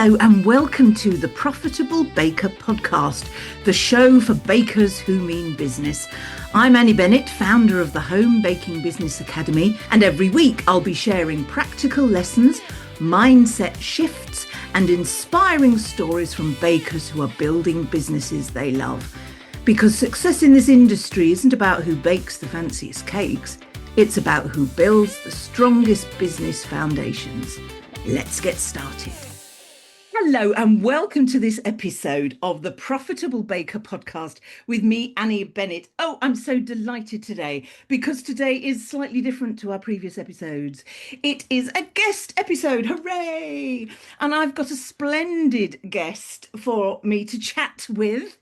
Hello and welcome to the Profitable Baker podcast, the show for bakers who mean business. I'm Annie Bennett, founder of the Home Baking Business Academy, and every week I'll be sharing practical lessons, mindset shifts, and inspiring stories from bakers who are building businesses they love. Because success in this industry isn't about who bakes the fanciest cakes, it's about who builds the strongest business foundations. Let's get started. Hello and welcome to this episode of the Profitable Baker podcast with me, Annie Bennett. Oh, I'm so delighted today because today is slightly different to our previous episodes. It is a guest episode, hooray! And I've got a splendid guest for me to chat with.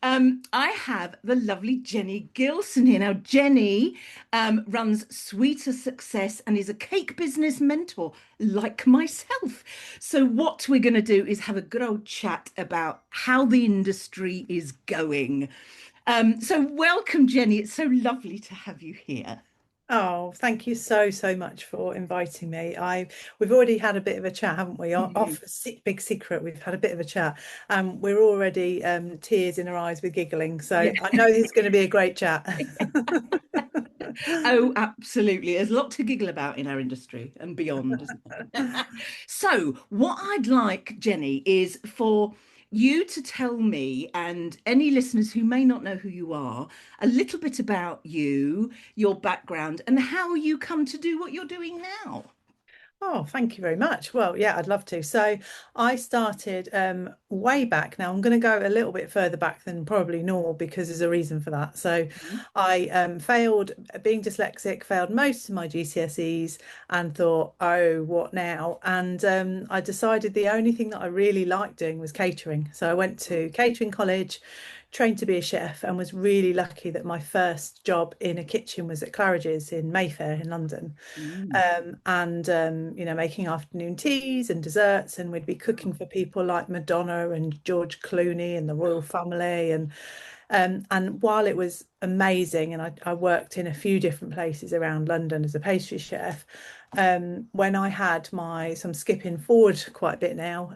I have the lovely Jenny Gilson here. Now, Jenny runs Sweeter Success and is a cake business mentor like myself. So what we're going to do is have a good old chat about how the industry is going. So welcome, Jenny. It's so lovely to have you here. Oh, thank you so much for inviting me. We've already had a bit of a chat, haven't we? Off big secret, we've had a bit of a chat. We're already tears in our eyes with giggling. So Yeah. I know this is going to be a great chat. Oh, absolutely. There's a lot to giggle about in our industry and beyond, isn't there? So, what I'd like, Jenny, is for you to tell me and any listeners who may not know who you are, a little bit about you, your background, and how you come to do what you're doing now. Oh, thank you very much. Well, yeah, I'd love to. So I started way back. Now I'm going to go a little bit further back than probably normal because there's a reason for that. So I failed being dyslexic, failed most of my GCSEs and thought, oh, what now? And I decided the only thing that I really liked doing was catering. So I went to catering college, trained to be a chef, and was really lucky that my first job in a kitchen was at Claridge's in Mayfair in London. Mm. Making afternoon teas and desserts, and we'd be cooking for people like Madonna and George Clooney and the royal family. And while it was amazing, and I worked in a few different places around London as a pastry chef, when I had so I'm skipping forward quite a bit now.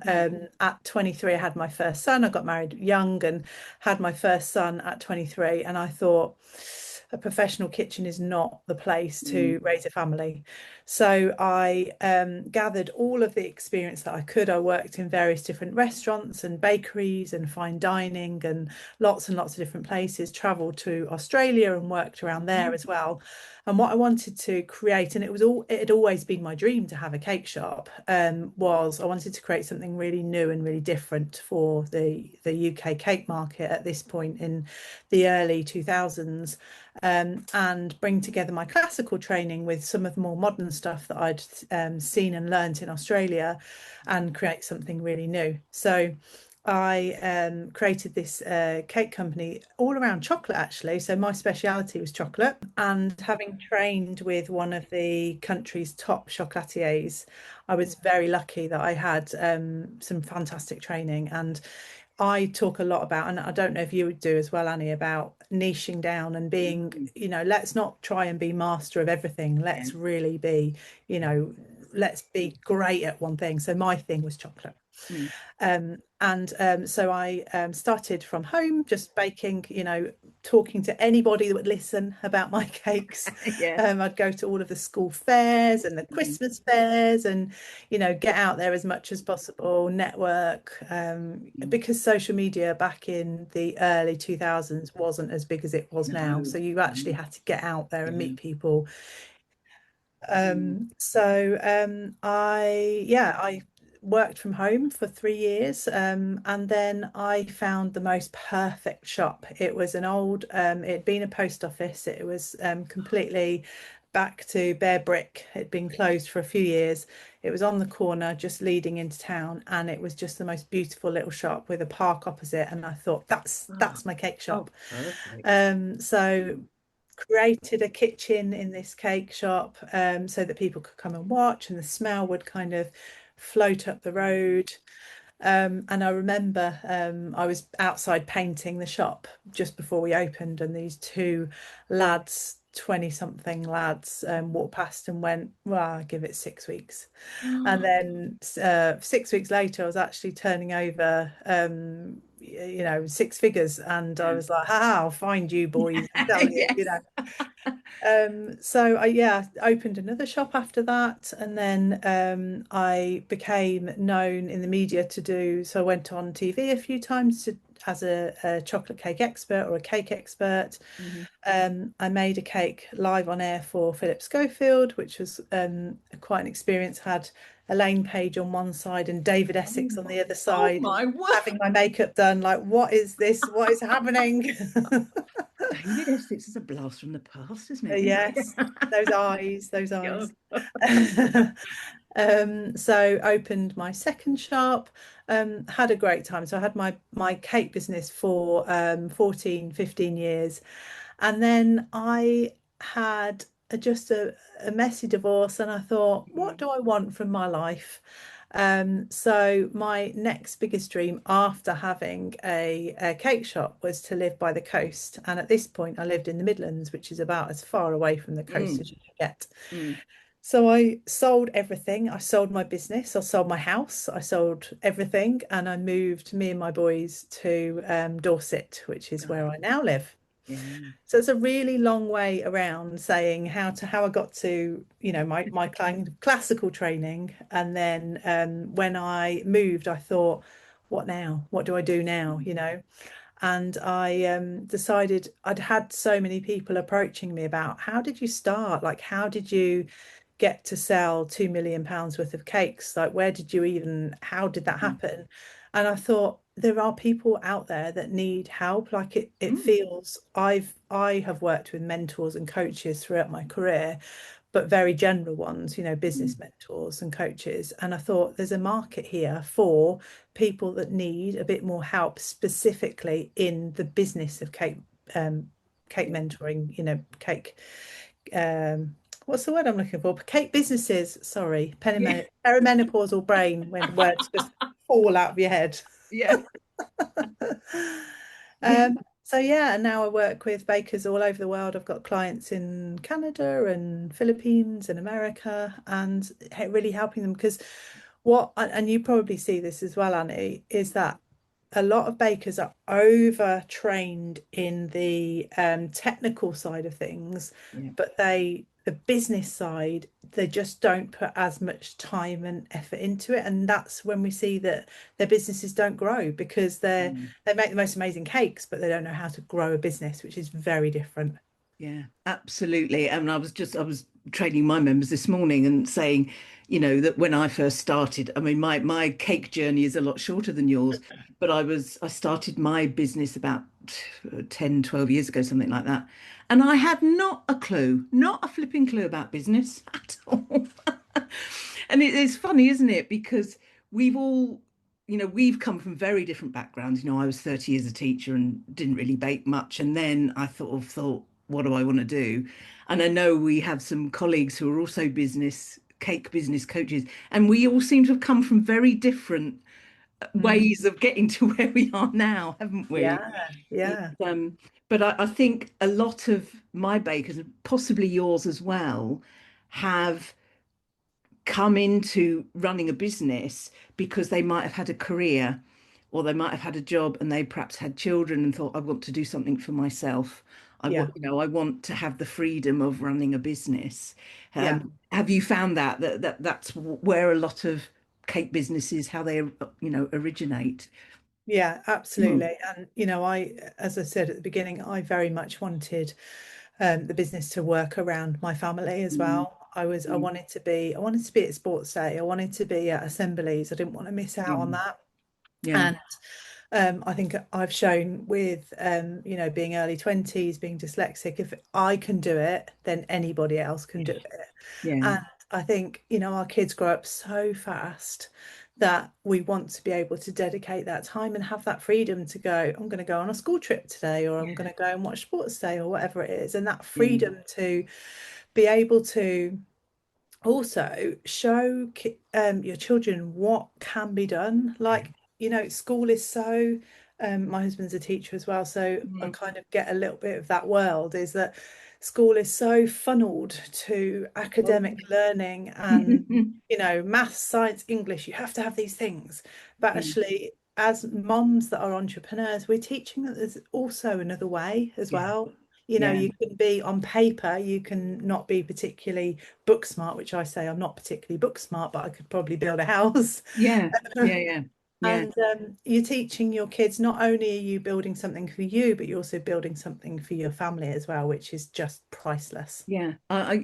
At 23, I had my first son. I got married young and had my first son at 23, and I thought a professional kitchen is not the place to raise a family. So I gathered all of the experience that I could. I worked in various different restaurants and bakeries and fine dining and lots of different places, traveled to Australia and worked around there as well. And what I wanted to create, and it had always been my dream to have a cake shop, was I wanted to create something really new and really different for the UK cake market at this point in the early 2000s, and bring together my classical training with some of the more modern stuff that I'd seen and learnt in Australia and create something really new. So I created this cake company all around chocolate, actually. So my speciality was chocolate. And having trained with one of the country's top chocolatiers, I was very lucky that I had some fantastic training. And I talk a lot about, and I don't know if you would do as well, Annie, about niching down and being, let's not try and be master of everything. Let's really be, let's be great at one thing. So my thing was chocolate. Mm. So I started from home, just baking, talking to anybody that would listen about my cakes. Yeah. I'd go to all of the school fairs and the Mm. Christmas fairs and, get out there as much as possible, network, because social media back in the early 2000s wasn't as big as it was now. No. So you actually had to get out there and Yeah. meet people. Mm. I worked from home for 3 years, and then I found the most perfect shop. It was it'd been a post office. It was completely back to bare brick. It'd been closed for a few years. It was on the corner, just leading into town, and it was just the most beautiful little shop with a park opposite. And I thought, that's my cake Oh, shop. perfect. So created a kitchen in this cake shop, so that people could come and watch, and the smell would kind of float up the road. And I remember I was outside painting the shop just before we opened, and these two lads 20 something lads walked past and went, well, I'll give it 6 weeks. And Oh, then 6 weeks later, I was actually turning over, six figures. And I yeah. was like, I'll find you boys and tell you, Yes. So I opened another shop after that, and then I became known in the media to do. So I went on TV a few times as a chocolate cake expert or a cake expert. Mhm. I made a cake live on air for Philip Schofield, which was quite an experience. Had Elaine Page on one side and David Essex on the other Oh side, my word. having my makeup done. Like, what is this? What is happening? David Essex is a blast from the past, isn't it? You Yes, know? those eyes, those Yeah. eyes. So opened my second shop, had a great time. So I had my cake business for 14, 15 years. And then I had just a messy divorce, and I thought, what Mm, do I want from my life? So my next biggest dream after having a cake shop was to live by the coast. And at this point, I lived in the Midlands, which is about as far away from the coast mm, as you can get. mm. So I sold everything. I sold my business. I sold my house. I sold everything, and I moved me and my boys to Dorset, which is where Oh, I now live. yeah. So it's a really long way around saying how I got to, my kind of classical training. And then when I moved, I thought, what now? What do I do now? And I decided I'd had so many people approaching me about how did you start? Like, how did you get to sell £2 million worth of cakes? Like, where did you even, how did that Mm, happen? And I thought there are people out there that need help. Like it mm, feels I have worked with mentors and coaches throughout my career, but very general ones, mm, business mentors and coaches. And I thought there's a market here for people that need a bit more help, specifically in the business of cake yeah. mentoring, cake what's the word I'm looking for? Cake businesses, sorry, Yeah. perimenopausal brain when words just fall out of your head. Yeah. Yeah. So yeah, and now I work with bakers all over the world. I've got clients in Canada and Philippines and America, and really helping them because and you probably see this as well, Annie, is that a lot of bakers are over trained in the technical side of things, Yeah. but the business side, they just don't put as much time and effort into it. And that's when we see that their businesses don't grow because Mm. they make the most amazing cakes, but they don't know how to grow a business, which is very different. Yeah, absolutely. And I was training my members this morning and saying, that when I first started, I mean, my cake journey is a lot shorter than yours, but I started my business about 10, 12 years ago, something like that. And I had not a clue, not a flipping clue about business at all. And it's funny, isn't it? Because we've all, we've come from very different backgrounds. I was 30 years a teacher and didn't really bake much. And then I thought, what do I want to do? And I know we have some colleagues who are also cake business coaches, and we all seem to have come from very different Mm. ways of getting to where we are now, haven't we? Yeah, It's, yeah. but I think a lot of my bakers, and possibly yours as well, have come into running a business because they might have had a career or they might have had a job and they perhaps had children and thought, I want to do something for myself. Yeah, I want to have the freedom of running a business. yeah. Have you found that's where a lot of cake businesses, how they, originate? Yeah, Mm, absolutely. And as I said at the beginning, I very much wanted the business to work around my family as mm, well. mm, I wanted to be at sports day. I wanted to be at assemblies. I didn't want to miss out on mm. that. Yeah, And I think I've shown with being early 20s, being dyslexic, if I can do it, then anybody else can do yeah, it. yeah, And I think, our kids grow up so fast that we want to be able to dedicate that time and have that freedom to go, I'm going to go on a school trip today, or I'm yeah, going to go and watch sports day, or whatever it is. And that yeah, freedom to be able to also show your children what can be done. yeah. Like, school is my husband's a teacher as well, so I Mm, kind of get a little bit of that world is that school is so funneled to academic learning and, maths, science, English, you have to have these things. But Yeah, actually, as moms that are entrepreneurs, we're teaching that there's also another way as yeah, well. yeah, You can be on paper, you can not be particularly book smart, which I say I'm not particularly book smart, but I could probably build a house. yeah, yeah, yeah, yeah. And you're teaching your kids, not only are you building something for you, but you're also building something for your family as well, which is just priceless. Yeah,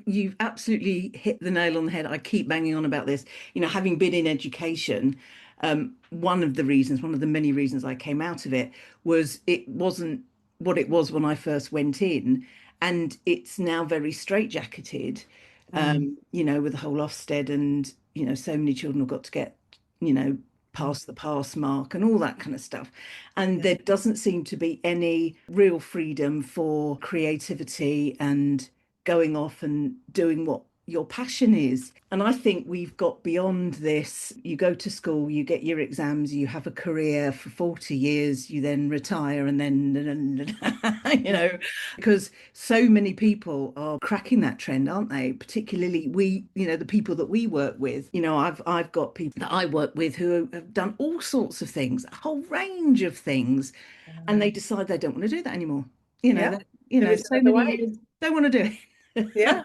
you've absolutely hit the nail on the head. I keep banging on about this. Having been in education, one of the reasons, one of the many reasons I came out of it was it wasn't what it was when I first went in, and it's now very straitjacketed. Mm, With the whole Ofsted and so many children have got to get, you know, mm, past the pass mark and all that kind of stuff. And yeah, there doesn't seem to be any real freedom for creativity and going off and doing what your passion is. And I think we've got beyond this. You go to school, you get your exams, you have a career for 40 years, you then retire, and then, yeah, because so many people are cracking that trend, aren't they? Particularly the people that we work with. I've got people that I work with who have done all sorts of things, a whole range of things, and they decide they don't want to do that anymore. yeah. There is So another many way. years, don't want to do it. Yeah,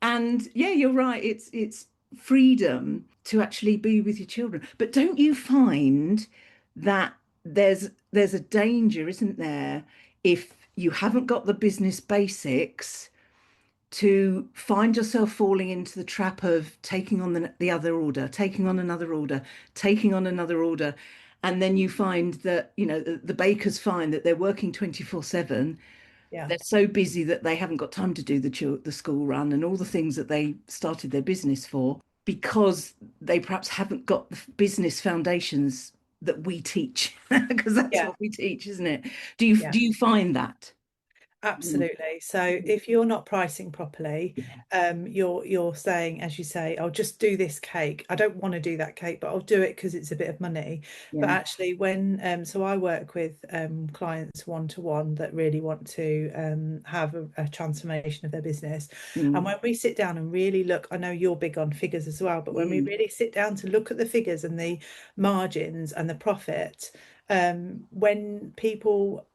And yeah, you're right. It's freedom to actually be with your children. But don't you find that there's a danger, isn't there, if you haven't got the business basics to find yourself falling into the trap of taking on the other order, taking on another order, taking on another order. And then you find that, the bakers find that they're working 24/7. yeah, They're so busy that they haven't got time to do the school run and all the things that they started their business for because they perhaps haven't got the business foundations that we teach because that's yeah, what we teach, isn't it? Do you find that? Mm. absolutely. So if you're not pricing properly, Yeah, you're saying, as you say, I'll just do this cake. I don't want to do that cake, but I'll do it because it's a bit of money. But yeah, actually, so I work with clients one to one that really want to have a transformation of their business. And mm, when we sit down and really look, I know you're big on figures as well, but when we mm, really sit down to look at the figures and the margins and the profit, when people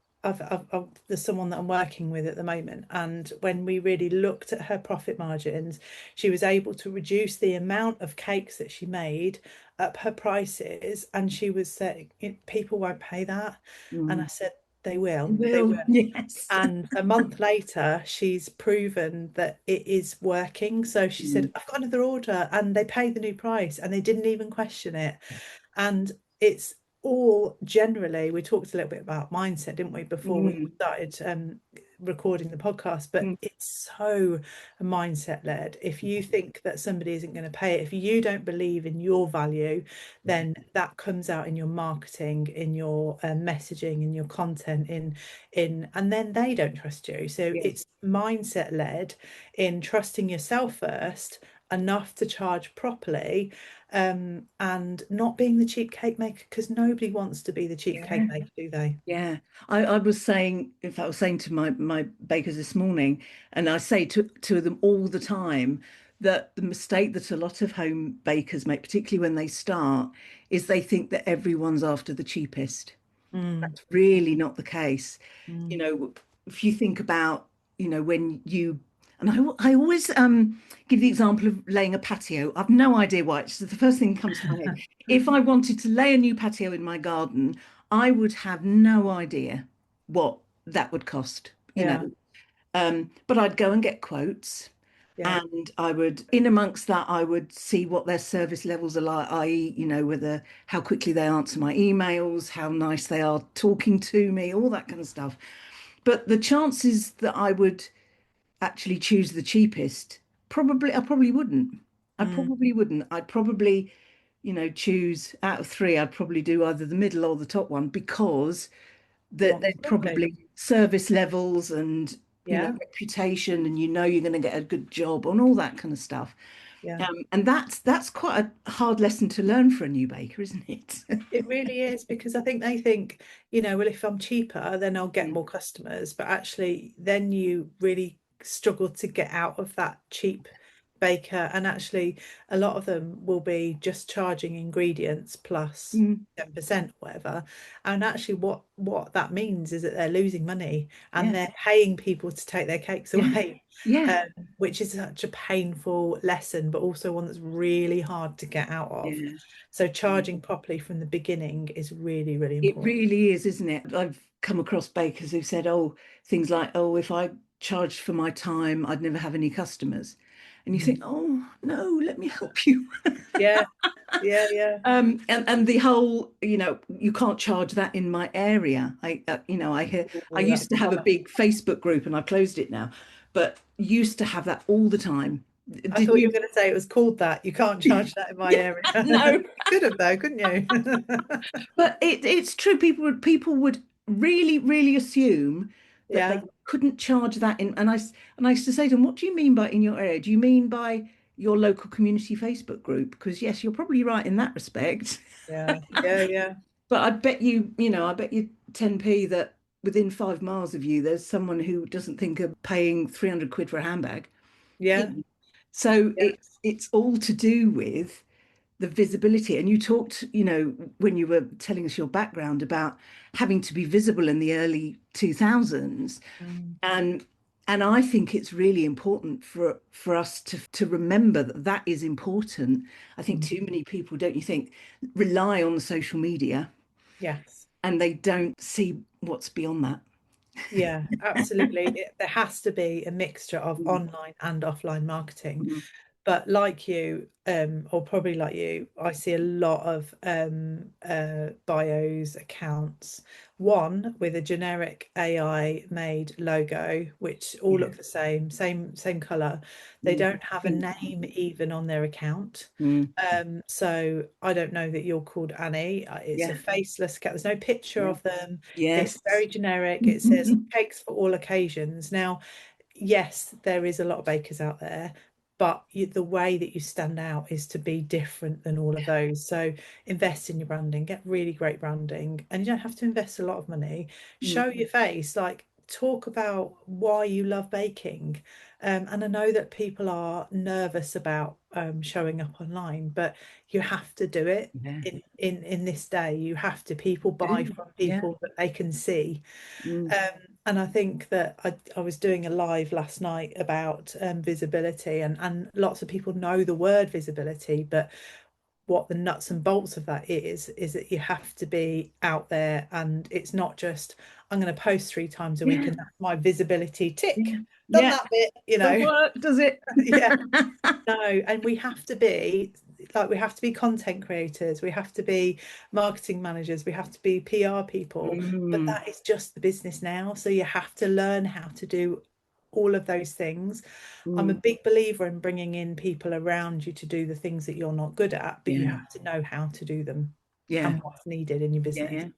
there's someone that I'm working with at the moment, and when we really looked at her profit margins, she was able to reduce the amount of cakes that she made, up her prices, and she was saying, people won't pay that. And I mm. said, they Will, will. yes. And a month later, she's proven that it is working. So she said, Mm, I've got another order, and they paid the new price and they didn't even question it. And it's all generally, we talked a little bit about mindset, didn't we, before we mm, started recording the podcast, but mm. it's so mindset led. If you think that somebody isn't going to pay it, if you don't believe in your value, Yeah, then that comes out in your marketing, in your messaging, in your content, and then they don't trust you. So yeah, it's mindset led in trusting yourself first enough to charge properly, and not being the cheap cake maker, because nobody wants to be the cheap cake yeah. maker, do they? Yeah, I was saying, in fact, I was saying to my bakers this morning, and I say to them all the time that the mistake that a lot of home bakers make, particularly when they start, is they think that everyone's after the cheapest. Mm, That's really not the case. You mm. know, if you think about, when you, and I always give the example of laying a patio. I've no idea why. It's the first thing that comes to my head. If I wanted to lay a new patio in my garden, I would have no idea what that would cost, Yeah, But I'd go and get quotes. yeah, And I would, in amongst that, I would see what their service levels are like, i.e., whether how quickly they answer my emails, how nice they are talking to me, all that kind of stuff. But the chances that I would actually choose the cheapest, I probably wouldn't. I mm. probably wouldn't. I'd probably, choose out of three, I'd probably do either the middle or the top one because You that want there's quality. probably service levels and Yeah, reputation, and you're going to get a good job and all that kind of stuff. yeah. And that's quite a hard lesson to learn for a new baker, isn't it? It really is, because I think they think, well, if I'm cheaper, then I'll get Mm, more customers. But actually, then you really struggle to get out of that cheap baker, and actually a lot of them will be just charging ingredients plus Mm, 10% or whatever. And actually what that means is that they're losing money and yeah, they're paying people to take their cakes yeah, away, yeah, um, which is such a painful lesson, but also one that's really hard to get out of. yeah. So charging properly from the beginning is really, really It important. really is, isn't it? I've come across bakers who've said, oh, things like, oh, if I charged for my time, I'd never have any customers. And you think, Mhm. oh, no, let me help you. Yeah, yeah, yeah. And the whole, you can't charge that in my area. I Oh, that's used to have a tough. big Facebook group and I closed it now, but used to have that all the time. I Did thought you you? were going to say it was called that. You can't charge that in my Yeah, area. no. You could have though, couldn't you? But it's true. People would really, really assume that they Yeah, couldn't charge that in. And I used to say to them, "What do you mean by in your area? Do you mean by your local community Facebook group? Because yes, you're probably right in that respect. yeah, yeah, yeah, But I bet you 10p that within 5 miles of you, there's someone who doesn't think of paying 300 quid for a handbag. You yeah, know? So yeah. it's all to do with the visibility. And you talked, when you were telling us your background about having to be visible in the early 2000s. Mm, And and I think it's really important for us to remember that that is important. I think mm. too many people, don't you think, rely on the social media Yes. and they don't see what's beyond that. Yeah, absolutely. There has to be a mixture of Mm, online and offline marketing. mm, But like you, or probably like you, I see a lot of bios accounts. One with a generic AI made logo, which all yeah. look the same color. They Mm, don't have a pink. name even on their account. Mm, So I don't know that you're called Annie. It's a yeah. faceless cat. There's no picture Yeah. of them. It's Yes. very generic. It says cakes for all occasions. Now, yes, there is a lot of bakers out there, but the way that you stand out is to be different than all of those. So invest in your branding, get really great branding, and you don't have to invest a lot of money. Mm, Show your face, like talk about why you love baking. And I know that people are nervous about showing up online, but you have to do it yeah. in this day. You have to. People buy Do. from Yeah. people that they can see. Mm, And I think that I was doing a live last night about visibility, and lots of people know the word visibility, but what the nuts and bolts of that is that you have to be out there, and it's not just I'm going to post 3 times a week yeah. and that's my visibility Yeah. tick. Done Yeah. that bit, The work, does it? yeah. No, and we have to be we have to be content creators, we have to be marketing managers, we have to be PR people, but Mm, that is just the business now. So you have to learn how to do all of those things. I'm a mm, big believer in bringing in people around you to do the things that you're not good at, but you yeah. have to know how to do them Yeah. and what's needed in your Yeah. business. Yeah.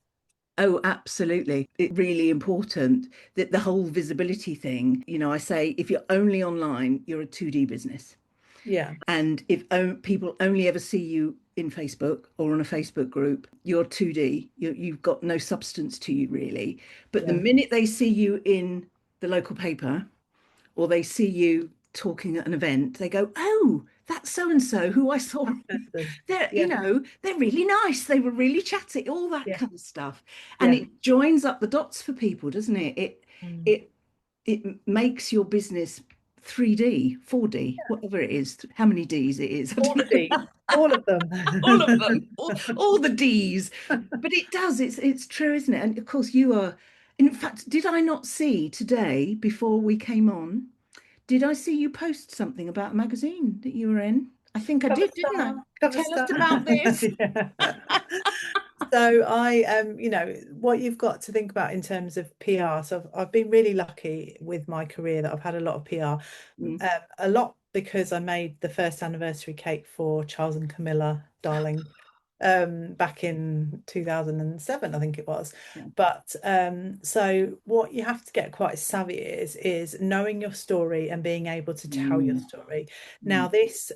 Oh, absolutely. It's really important that the whole visibility thing, I say if you're only online, you're a 2D business. Yeah, And if people only ever see you in Facebook or on a Facebook group, you're 2D. You've got no substance to you, really. But the yeah. minute they see you in the local paper or they see you talking at an event, they go, "Oh, that's so and so who I saw." That person. They're, Yeah, they're really nice. They were really chatty, all that yeah, kind of stuff. And yeah. it joins up the dots for people, doesn't it? Mm. It it makes your business 3D, 4D, whatever it is, how many Ds it is, I All don't the D's, know. all of them. All of them, all the Ds. But it does, it's true, isn't it? And of course, you are, in fact, did I not see today before we came on? Did I see you post something about a magazine that you were in? I think I Cover did, didn't I? star, cover Tell us star. about this. Yeah. So what you've got to think about in terms of PR. So I've been really lucky with my career that I've had a lot of PR, Mm, a lot because I made the first anniversary cake for Charles and Camilla Darling back in 2007, I think it was. yeah. But so what you have to get quite savvy is knowing your story and being able to tell your Mm, story. mm, Now, this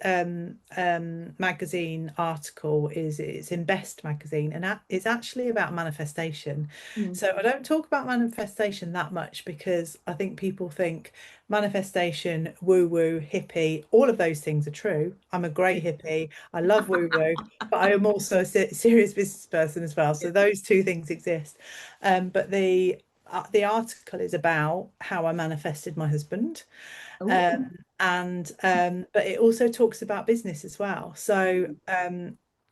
magazine article it's in Best magazine, and it's actually about manifestation. mm, So I don't talk about manifestation that much because I think people think manifestation, woo woo, hippie, all of those things are true. I'm a great hippie. I love woo woo, but I am also a serious business person as well. So those two things exist. But the article is about how I manifested my husband. Oh, And but it also talks about business as well. So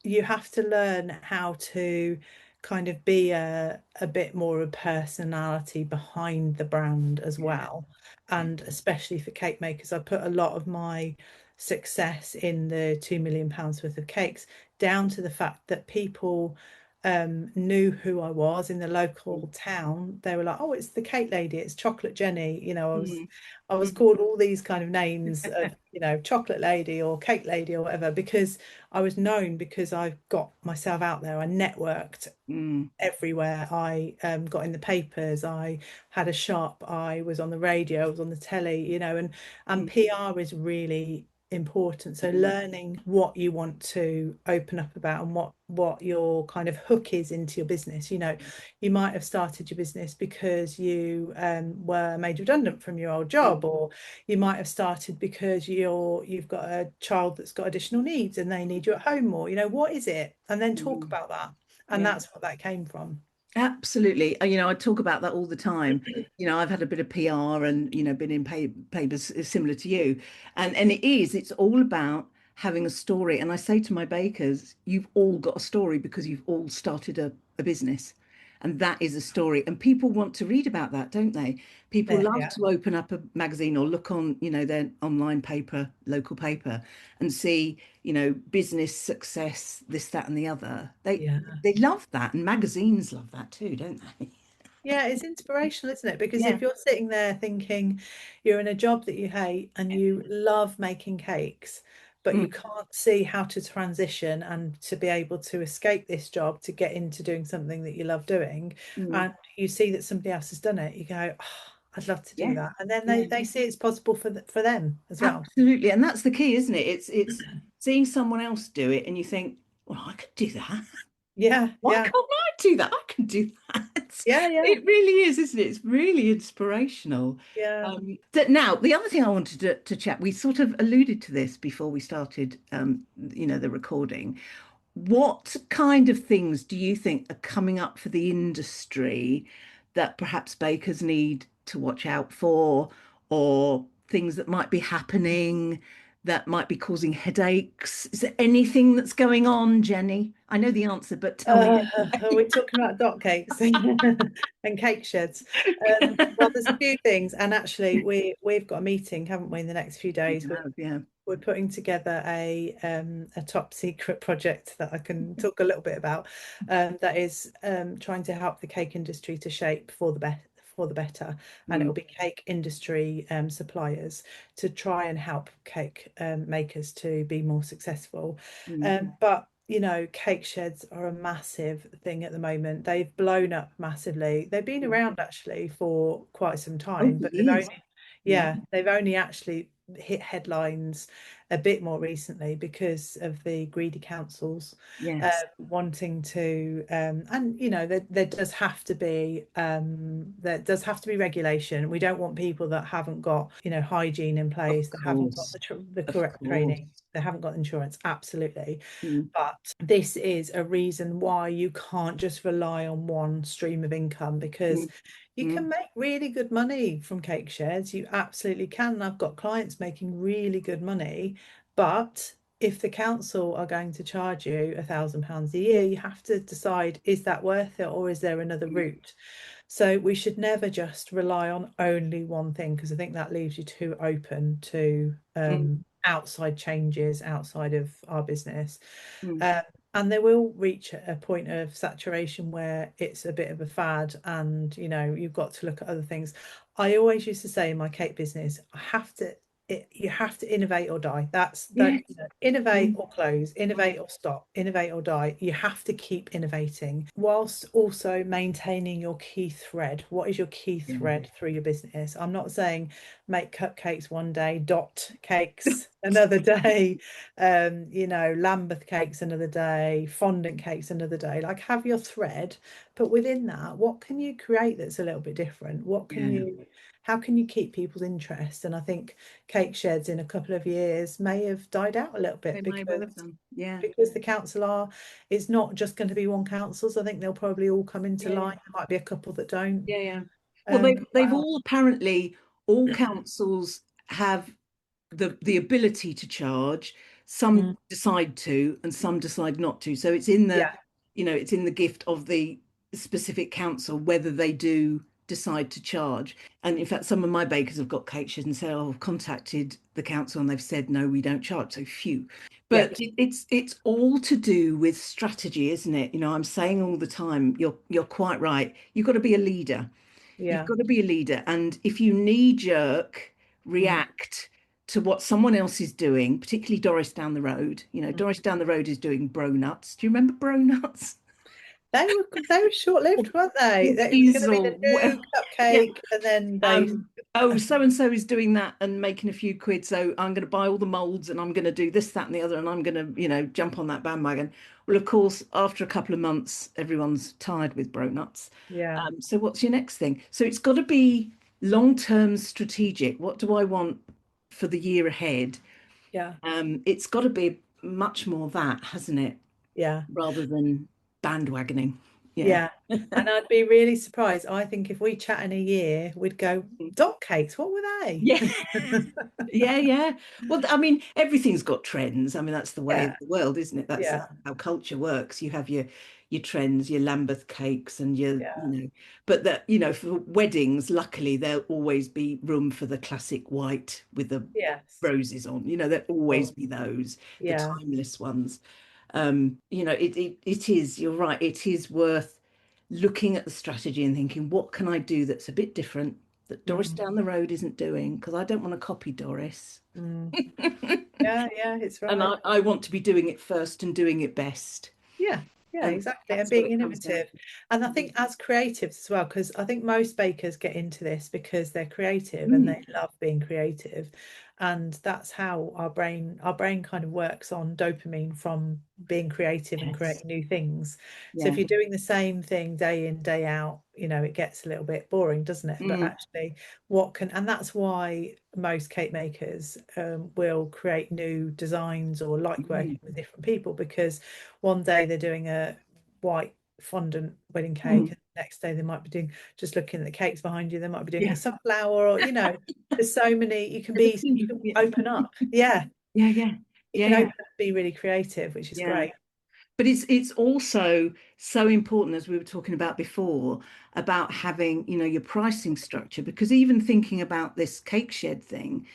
you have to learn how to kind of be a bit more of a personality behind the brand as yeah, well. yeah. And especially for cake makers, I put a lot of my success in the £2 million worth of cakes down to the fact that people knew who I was in the local town. They were like, "Oh, it's the cake lady, it's Chocolate Jenny." Mm, I was mm, called all these kind of names of, chocolate lady or cake lady or whatever, because I was known because I got myself out there. I networked mm, everywhere. I got in the papers. I had a shop. I was on the radio. I was on the telly. And mm, PR is really important. So mm, learning what you want to open up about and what your kind of hook is into your business. You might have started your business because you were made redundant from your old mm, job, or you might have started because you've got a child that's got additional needs and they need you at home more. What is it? And then talk mm. about that. And Yeah. that's what that came from. Absolutely. I talk about that all the time. I've had a bit of PR and, been in papers similar to you. And it's all about having a story. And I say to my bakers, you've all got a story because you've all started a business. And that is a story. And people want to read about that, don't they? People Yeah, love yeah, to open up a magazine or look on, their online paper, local paper, and see, business success, this, that, and the other. yeah. They love that, and magazines love that too, don't they? Yeah, it's inspirational, isn't it? Because Yeah. if you're sitting there thinking you're in a job that you hate and you love making cakes, but you Mm, can't see how to transition and to be able to escape this job to get into doing something that you love doing, mm. and you see that somebody else has done it, you go, oh, I'd love to do Yeah, that. And then yeah, they see it's possible for them as well. absolutely. And that's the key, isn't it? It's seeing someone else do it, and you think, well, I could do that. Yeah, Why yeah, can't I do that? I can do that. yeah, yeah, It really is, isn't it? It's really inspirational. yeah. Now, the other thing I wanted to chat, we sort of alluded to this before we started, the recording. What kind of things do you think are coming up for the industry that perhaps bakers need to watch out for, or things that might be happening that might be causing headaches? Is there anything that's going on, Jenny? I know the answer, but tell me We're anyway. talking about dot cakes and cake sheds. Well, there's a few things, and actually, we've got a meeting, haven't we, in the next few We days? have, yeah. We're putting together a top secret project that I can talk a little bit about. That is trying to help the cake industry to shape for the better, and it Mm, will be cake industry suppliers to try and help cake makers to be more successful. mm, But cake sheds are a massive thing at the moment. They've blown up massively. They've been mm. around actually for quite some time, Over but years. Yeah. they've only actually hit headlines a bit more recently because of the greedy councils Yes. wanting to and there does have to be regulation. We don't want people that haven't got hygiene in Of place, that haven't got course. the Of correct course. training, they haven't got insurance. Absolutely. Mm, But this is a reason why you can't just rely on one stream of income, because mm, you can mm, make really good money from cake shares. You absolutely can. And I've got clients making really good money, but if the council are going to charge you £1,000 a year, you have to decide, is that worth it, or is there another mm, route? So we should never just rely on only one thing, because I think that leaves you too open to mm, outside changes outside of our business. mm. Um, and they will reach a point of saturation where it's a bit of a fad, and you've got to look at other things. I always used to say in my cake business, you have to innovate or die. That's that, Yes. innovate Mm, or close, mm. innovate or stop, innovate or die. You have to keep innovating whilst also maintaining your key thread. What is your key Yeah. thread through your business? I'm not saying make cupcakes one day, dot cakes another day, Lambeth cakes another day, fondant cakes another day. Like, have your thread, but within that, what can you create that's a little bit different? What can Yeah. you how can you keep people's interest? And I think cake sheds in a couple of years may have died out a little They bit may well have done. Yeah. because the council are, it's not just going to be one councils. I think they'll probably all come into Yeah. line. There might be a couple that don't. Yeah, yeah. Well, they've Wow. all apparently all councils have the ability to charge. Some Mm. decide to, and some decide not to. So it's in the, Yeah. it's in the gift of the specific council whether they do decide to charge. And in fact, some of my bakers have got cake sheds and say, "Oh, I've contacted the council and they've said no, we don't charge." So phew. Yeah. But it's all to do with strategy, isn't it? I'm saying all the time, you're quite right. You've got to be a leader. You've Yeah. got to be a leader. And if you knee jerk Mm. react to what someone else is doing, particularly Doris down the road, Mm. Doris down the road is doing bro nuts. Do you remember bro nuts? They were short-lived, weren't they? It was going to be the Diesel. new Yeah. cupcake, and then they. Oh, so and so is doing that and making a few quid. So I'm going to buy all the molds and I'm going to do this, that, and the other, and I'm going to, jump on that bandwagon. Well, of course, after a couple of months, everyone's tired with bro nuts. Yeah. So what's your next thing? So it's got to be long-term strategic. What do I want for the year ahead? Yeah. It's got to be much more that, hasn't it? Yeah. Rather than bandwagoning. Yeah. Yeah. And I'd be really surprised. I think if we chat in a year, we'd go, dot cakes, what were they? Yeah. Yeah, yeah. Well, I mean, everything's got trends. I mean, that's the way Yeah. of the world, isn't it? That's Yeah. how culture works. You have your trends, your Lambeth cakes, and Yeah. but that, for weddings, luckily there'll always be room for the classic white with the Yes. roses on. There'll always Cool. be those, the Yeah. timeless ones. It is, you're right, it is worth looking at the strategy and thinking, what can I do that's a bit different that Doris Mm. down the road isn't doing? Because I don't want to copy Doris. Mm. Yeah. Yeah. It's And right. I want to be doing it first and doing it best. Yeah, yeah, And exactly. And that's what being it comes down innovative. And I to. think as creatives as well, because I think most bakers get into this because they're creative and Mm, they love being creative. And that's how our brain kind of works on dopamine from being creative and yes. creating new things. So if Yeah. you're doing the same thing day in, day out, it gets a little bit boring, doesn't it? But Mm, actually, and that's why most cake makers will create new designs or like mm, working with different people because one day they're doing a white fondant wedding cake, mm. and the next day they might be doing, just looking at the cakes behind you, they might be doing a Yeah. sunflower, or there's so many you can Yeah. open up. Yeah, Yeah. Yeah. you Yeah. can open Yeah. up, be really creative, which is Yeah. great. But it's also so important, as we were talking about before, about having, your pricing structure, because even thinking about this cake shed thing,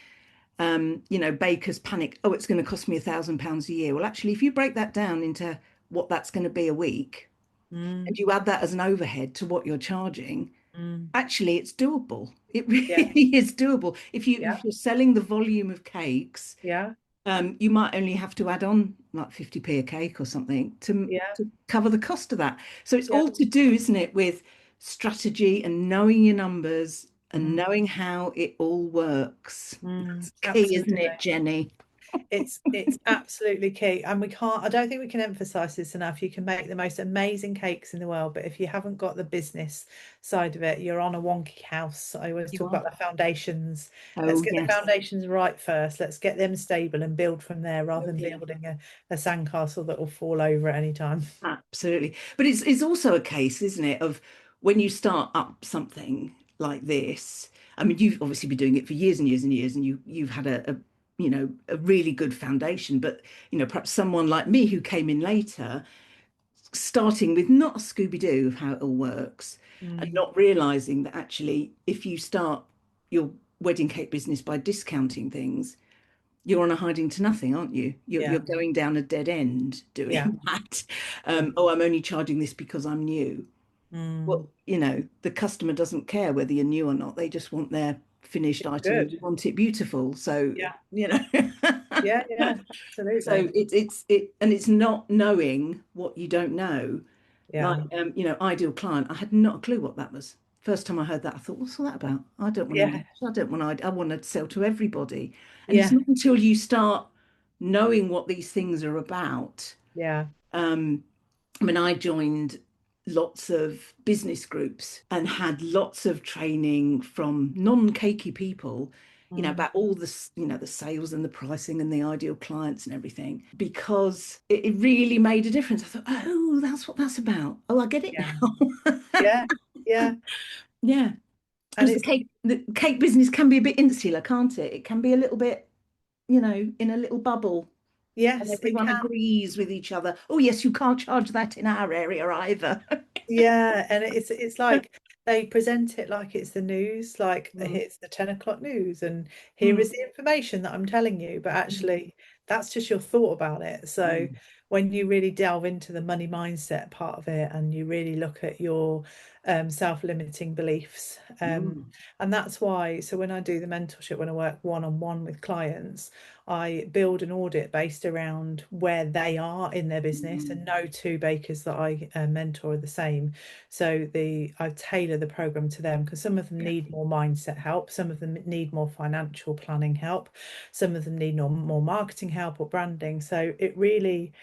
bakers panic, oh, it's going to cost me £1,000 a year. Well, actually, if you break that down into what that's going to be a week, and Mm, you add that as an overhead to what you're charging, mm. actually it's doable. It Yeah, really is doable. If you yeah, if you're selling the volume of cakes, yeah, you might only have to add on like 50p a cake or something to yeah, cover the cost of that. So it's yeah. all to do, isn't it, with strategy and knowing your numbers and Mm, knowing how it all works. That's key, isn't absolutely. it, Jenny? It's absolutely key, and I don't think we can emphasize this enough. You can make the most amazing cakes in the world, but if you haven't got the business side of it, you're on a wonky house. I always You talk are. about the foundations. Let's Oh, get the yes. foundations right first. Let's get them stable and build from there, rather Oh, than dear. building a sandcastle that will fall over at any time. Absolutely. But it's also a case, isn't it, of when you start up something like this. I mean, you've obviously been doing it for years and years and years, and you've had a really good foundation. But perhaps someone like me who came in later, starting with not a Scooby-Doo of how it all works, and Mm, not realizing that actually, if you start your wedding cake business by discounting things, you're on a hiding to nothing, aren't you? You're yeah, going down a dead end yeah, doing that. yeah. Oh, I'm only charging this because I'm new. Mm, Well, the customer doesn't care whether you're new or not. They just want their finished it's item and good. they want it beautiful. So, Yeah, you know. yeah, yeah, So absolutely. it's not knowing what you don't know. Like Yeah, ideal client, I had not a clue what that was. First time I heard that, I thought, what's all that about? I don't want to yeah, niche. I don't want to, I want to sell to everybody. And it's yeah, not until you start knowing what these things are about. yeah. Um, I mean, I joined lots of business groups and had lots of training from non-cakey people, Mm. about all the, the sales and the pricing and the ideal clients and everything, because it really made a difference. I thought, oh, that's what that's about. Oh, I get it Yeah, now. yeah, yeah. Yeah. And Because it's the cake business can be a bit insular, can't it? It can be a little bit, in a little bubble, and yes, it everyone can. agrees with each other. Oh, yes, you can't charge that in our area either. Yeah, and it's like they present it like it's the news, like Mm, it's the 10 o'clock news, and here mm, is the information that I'm telling you, but mm, actually that's just your thought about it. So mm, when you really delve into the money mindset part of it and you really look at your self-limiting beliefs, mm, and that's why, so when I do the mentorship, when I work one-on-one with clients, I build an audit based around where they are in their business, mm. and no two bakers that I mentor are the same. So I tailor the program to them because some of them Yeah, need more mindset help, some of them need more financial planning help, some of them need more marketing help or branding. So it really,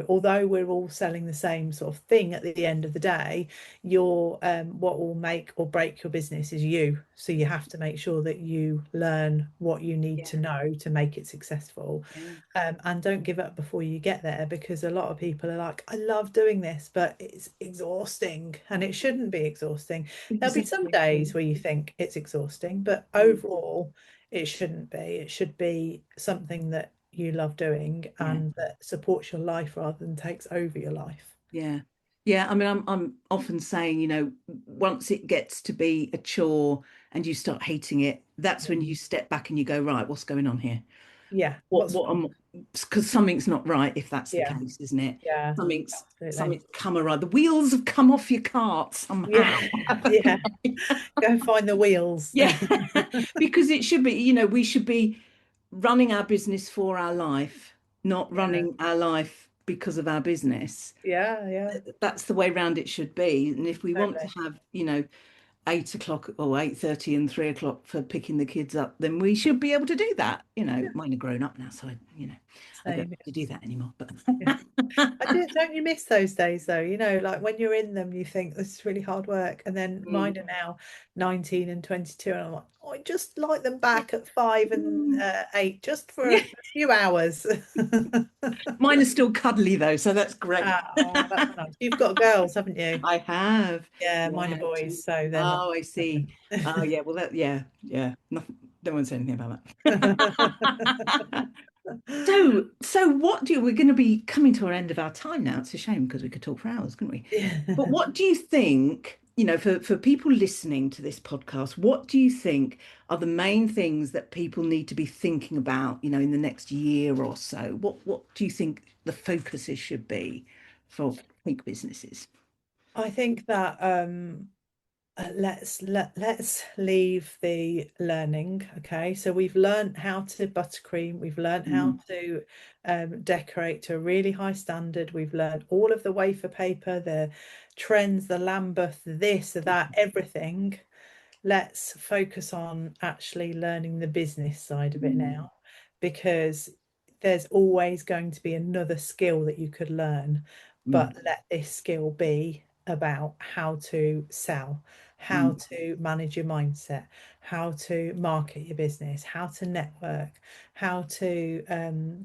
although we're all selling the same sort of thing at the end of the day, your what will make or break your business is you. So you have to make sure that you learn what you need to yeah, know to make it successful. yeah. And don't give up before you get there, because a lot of people are like, I love doing this, but it's exhausting, and it shouldn't be exhausting. There'll be some Exactly. days where you think it's exhausting, but Mm, overall, it shouldn't be. It should be something that you love doing yeah, and that supports your life rather than takes over your life. yeah. Yeah, I mean, I'm often saying, once it gets to be a chore and you start hating it, that's when you step back and you go, right, what's going on here? Yeah, what's What wrong? am, because something's not right if that's the Yeah, case, isn't it? yeah, absolutely. Something's come awry. The wheels have come off your cart Yeah, somehow. yeah. Go and find the wheels. Yeah, because it should be, we should be running our business for our life, not Yeah, running our life because of our business. yeah, yeah, That's the way round it should be. And if we want to totally. have, 8 o'clock or 8:30 and 3 o'clock for picking the kids up, then we should be able to do that. Yeah, Mine are grown up now, so I don't same. have to do that anymore. But Yeah. I do, don't you miss those days though? Like when you're in them, you think this is really hard work. And then Mm. mine are now 19 and 22. And I'm like, oh, I just like them back at 5 and 8 just for Yeah, a few hours. mine are still cuddly though, so that's great. Oh, that's nice. You've got girls, haven't you? I have. Yeah, mine are Yeah. boys, so they're not. Oh, I see. Oh, yeah. Well, yeah, yeah. Nothing. Don't want to say anything about that. So what we're going to be coming to our end of our time now. It's a shame because we could talk for hours, couldn't we? But Yeah. what do you think, for people listening to this podcast, what do you think are the main things that people need to be thinking about, in the next year or so? What do you think the focuses should be for cake businesses? I think that let's leave the learning. Okay, so we've learned how to buttercream, we've learned how Mm, to decorate to a really high standard, we've learned all of the wafer paper, the trends, the Lambeth, this, that, everything. Let's focus on actually learning the business side of it mm, now, because there's always going to be another skill that you could learn, mm, but let this skill be about how to sell, how mm, to manage your mindset, how to market your business, how to network, how to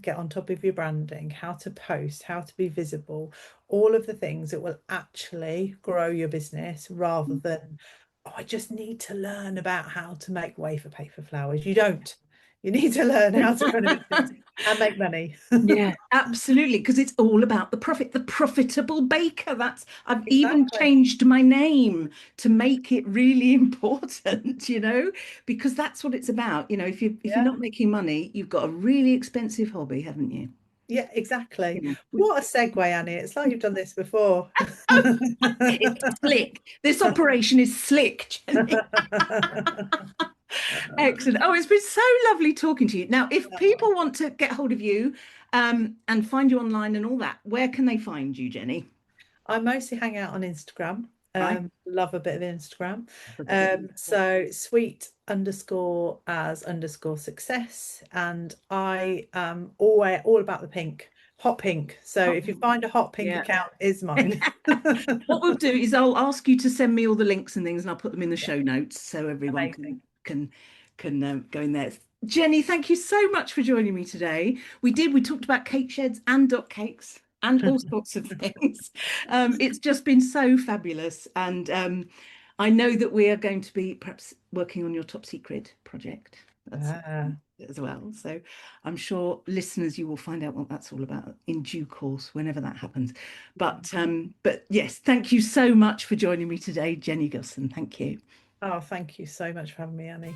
get on top of your branding, how to post, how to be visible, all of the things that will actually grow your business rather mm. than, oh, I just need to learn about how to make wafer paper flowers. You don't. You need to learn how to run a business and make money. Yeah, absolutely. Because it's all about the profit, the profitable baker. I've even Exactly. changed my name to make it really important, because that's what it's about. If you're Yeah. not making money, you've got a really expensive hobby, haven't you? Yeah, exactly. We- What a segue, Annie. It's like you've done this before. It's slick. This operation is slick, Jenny. Excellent. Oh, it's been so lovely talking to you. Now, if Oh, people want to get hold of you, and find you online and all that, where can they find you, Jenny? I mostly hang out on Instagram. Right? Love a bit of Instagram. A bit of So sweet underscore as underscore success. And I am always all about the pink. hot pink. So Hot if you pink. find a hot pink Yeah. account, is mine. What we'll do is I'll ask you to send me all the links and things, and I'll put them in the Yeah, show notes so everyone amazing. can go in there. Jenny, thank you so much for joining me today. We talked about cake sheds and dot cakes and all sorts of things. It's just been so fabulous, and I know that we are going to be perhaps working on your top secret project. That's Ah. as well. So I'm sure listeners, you will find out what that's all about in due course, whenever that happens. But yes, thank you so much for joining me today, Jenny Gilson. Thank you. Oh, thank you so much for having me, Annie.